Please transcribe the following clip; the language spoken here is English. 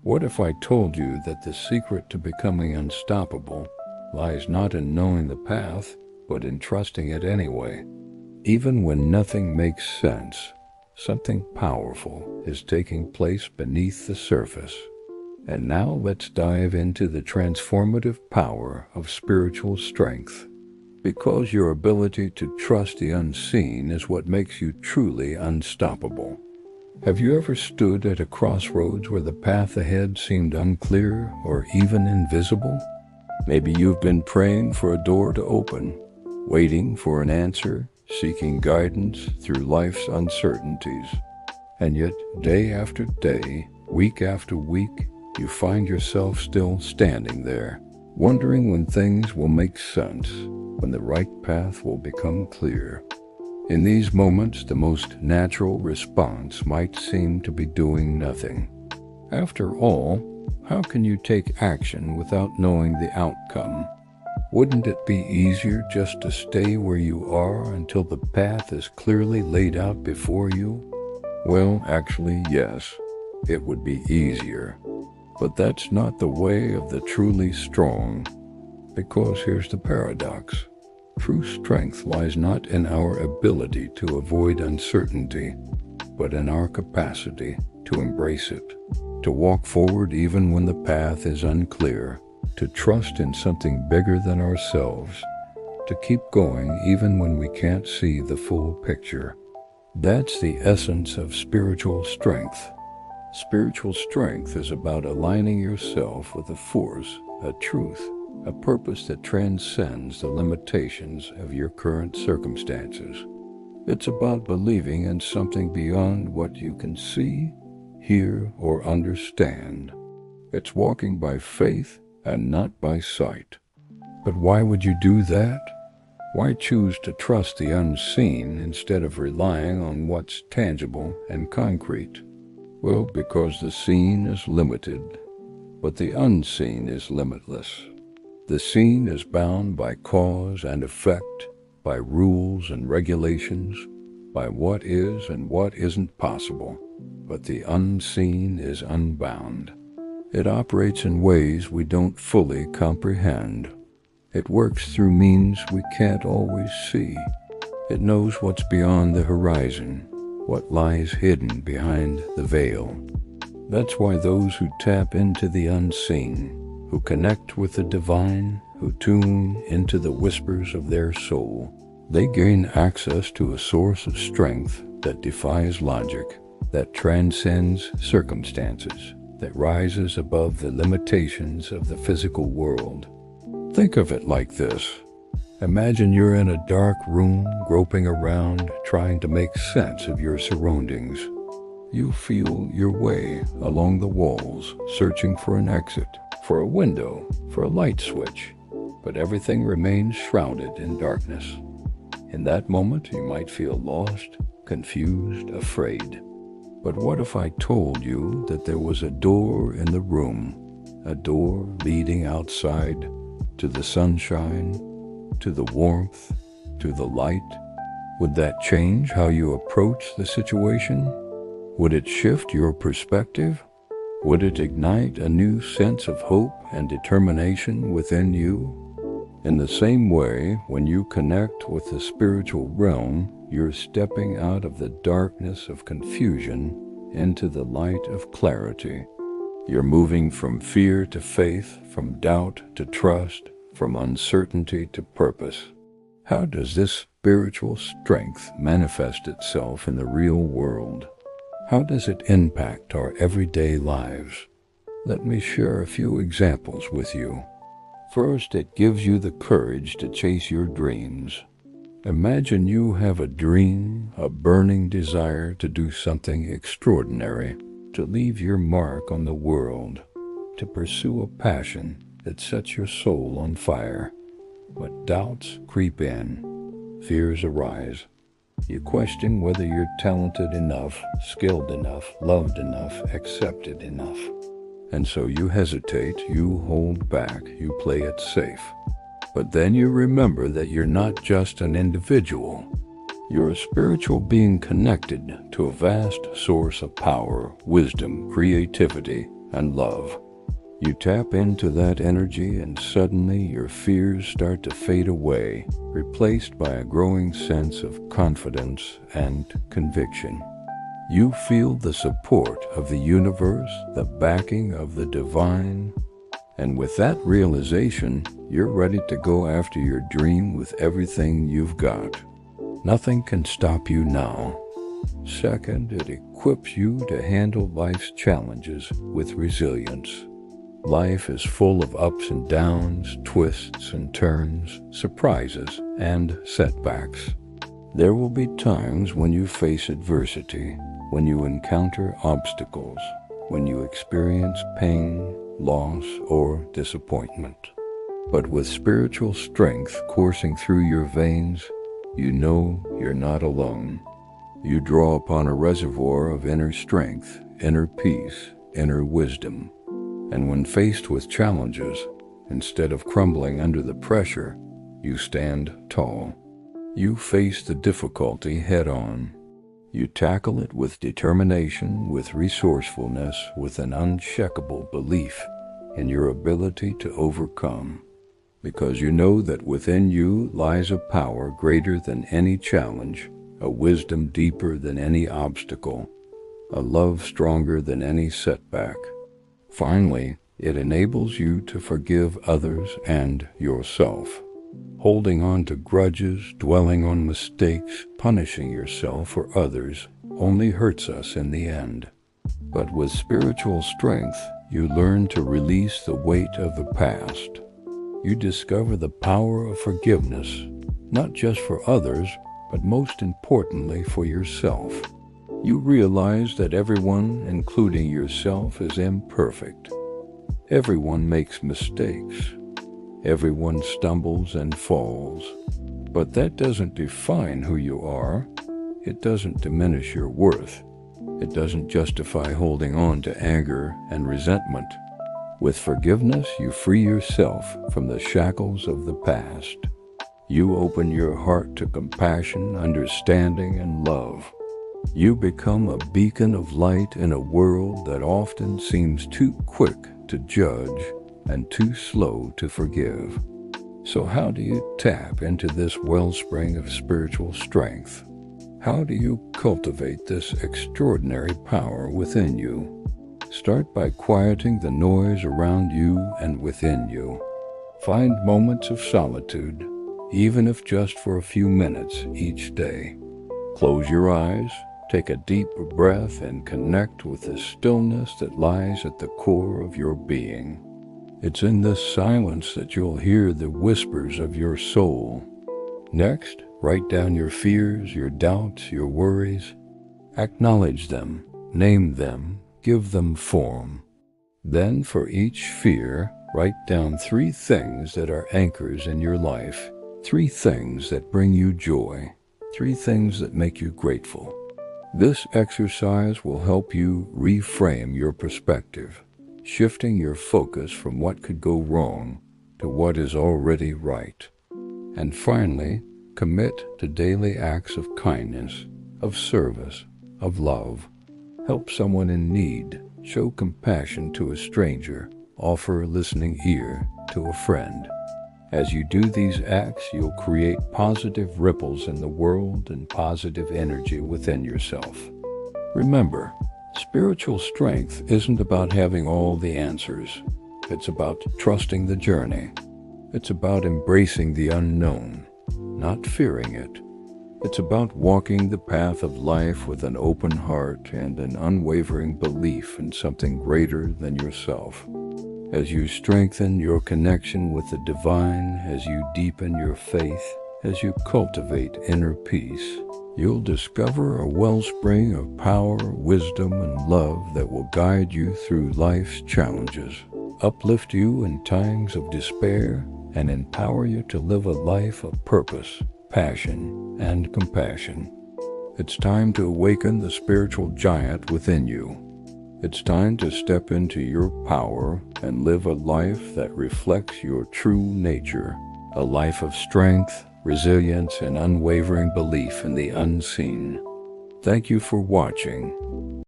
What if I told you that the secret to becoming unstoppable lies not in knowing the path, but in trusting it anyway? Even when nothing makes sense, something powerful is taking place beneath the surface. And now let's dive into the transformative power of spiritual strength. Because your ability to trust the unseen is what makes you truly unstoppable. Have you ever stood at a crossroads where the path ahead seemed unclear or even invisible? Maybe you've been praying for a door to open, waiting for an answer, seeking guidance through life's uncertainties. And yet, day after day, week after week, you find yourself still standing there, wondering when things will make sense, when the right path will become clear. In these moments, the most natural response might seem to be doing nothing. After all, how can you take action without knowing the outcome? Wouldn't it be easier just to stay where you are until the path is clearly laid out before you? Well, actually, yes, it would be easier. But that's not the way of the truly strong. Because here's the paradox. True strength lies not in our ability to avoid uncertainty, but in our capacity to embrace it, to walk forward even when the path is unclear, to trust in something bigger than ourselves, to keep going even when we can't see the full picture. That's the essence of spiritual strength. Spiritual strength is about aligning yourself with a force, a truth, a purpose that transcends the limitations of your current circumstances. It's about believing in something beyond what you can see, hear, or understand. It's walking by faith and not by sight. But why would you do that? Why choose to trust the unseen instead of relying on what's tangible and concrete? Well, because the seen is limited, but the unseen is limitless. The seen is bound by cause and effect, by rules and regulations, by what is and what isn't possible. But the unseen is unbound. It operates in ways we don't fully comprehend. It works through means we can't always see. It knows what's beyond the horizon, what lies hidden behind the veil. That's why those who tap into the unseen, who connect with the divine, who tune into the whispers of their soul, they gain access to a source of strength that defies logic, that transcends circumstances, that rises above the limitations of the physical world. Think of it like this. Imagine you're in a dark room, groping around, trying to make sense of your surroundings. You feel your way along the walls, searching for an exit, for a window, for a light switch, but everything remains shrouded in darkness. In that moment, you might feel lost, confused, afraid. But what if I told you that there was a door in the room, a door leading outside to the sunshine, to the warmth, to the light? Would that change how you approach the situation? Would it shift your perspective? Would it ignite a new sense of hope and determination within you? In the same way, when you connect with the spiritual realm, you're stepping out of the darkness of confusion into the light of clarity. You're moving from fear to faith, from doubt to trust, from uncertainty to purpose. How does this spiritual strength manifest itself in the real world? How does it impact our everyday lives? Let me share a few examples with you. First, it gives you the courage to chase your dreams. Imagine you have a dream, a burning desire to do something extraordinary, to leave your mark on the world, to pursue a passion that sets your soul on fire. But doubts creep in, fears arise. You question whether you're talented enough, skilled enough, loved enough, accepted enough. And so you hesitate, you hold back, you play it safe. But then you remember that you're not just an individual. You're a spiritual being connected to a vast source of power, wisdom, creativity, and love. You tap into that energy and suddenly your fears start to fade away, replaced by a growing sense of confidence and conviction. You feel the support of the universe, the backing of the divine, and with that realization, you're ready to go after your dream with everything you've got. Nothing can stop you now. Second, it equips you to handle life's challenges with resilience. Life is full of ups and downs, twists and turns, surprises and setbacks. There will be times when you face adversity, when you encounter obstacles, when you experience pain, loss, or disappointment. But with spiritual strength coursing through your veins, you know you're not alone. You draw upon a reservoir of inner strength, inner peace, inner wisdom. And when faced with challenges, instead of crumbling under the pressure, you stand tall. You face the difficulty head-on. You tackle it with determination, with resourcefulness, with an unshakable belief in your ability to overcome. Because you know that within you lies a power greater than any challenge, a wisdom deeper than any obstacle, a love stronger than any setback. Finally, it enables you to forgive others and yourself. Holding on to grudges, dwelling on mistakes, punishing yourself or others only hurts us in the end. But with spiritual strength, you learn to release the weight of the past. You discover the power of forgiveness, not just for others, but most importantly for yourself. You realize that everyone, including yourself, is imperfect. Everyone makes mistakes. Everyone stumbles and falls. But that doesn't define who you are. It doesn't diminish your worth. It doesn't justify holding on to anger and resentment. With forgiveness, you free yourself from the shackles of the past. You open your heart to compassion, understanding, and love. You become a beacon of light in a world that often seems too quick to judge and too slow to forgive. So how do you tap into this wellspring of spiritual strength? How do you cultivate this extraordinary power within you? Start by quieting the noise around you and within you. Find moments of solitude, even if just for a few minutes each day. Close your eyes. Take a deep breath and connect with the stillness that lies at the core of your being. It's in this silence that you'll hear the whispers of your soul. Next, write down your fears, your doubts, your worries. Acknowledge them, name them, give them form. Then, for each fear, write down 3 things that are anchors in your life, 3 things that bring you joy, 3 things that make you grateful. This exercise will help you reframe your perspective, shifting your focus from what could go wrong to what is already right. And finally, commit to daily acts of kindness, of service, of love. Help someone in need, show compassion to a stranger, offer a listening ear to a friend. As you do these acts, you'll create positive ripples in the world and positive energy within yourself. Remember, spiritual strength isn't about having all the answers. It's about trusting the journey. It's about embracing the unknown, not fearing it. It's about walking the path of life with an open heart and an unwavering belief in something greater than yourself. As you strengthen your connection with the divine, as you deepen your faith, as you cultivate inner peace, you'll discover a wellspring of power, wisdom, and love that will guide you through life's challenges, uplift you in times of despair, and empower you to live a life of purpose, passion, and compassion. It's time to awaken the spiritual giant within you. It's time to step into your power and live a life that reflects your true nature, a life of strength, resilience, and unwavering belief in the unseen. Thank you for watching.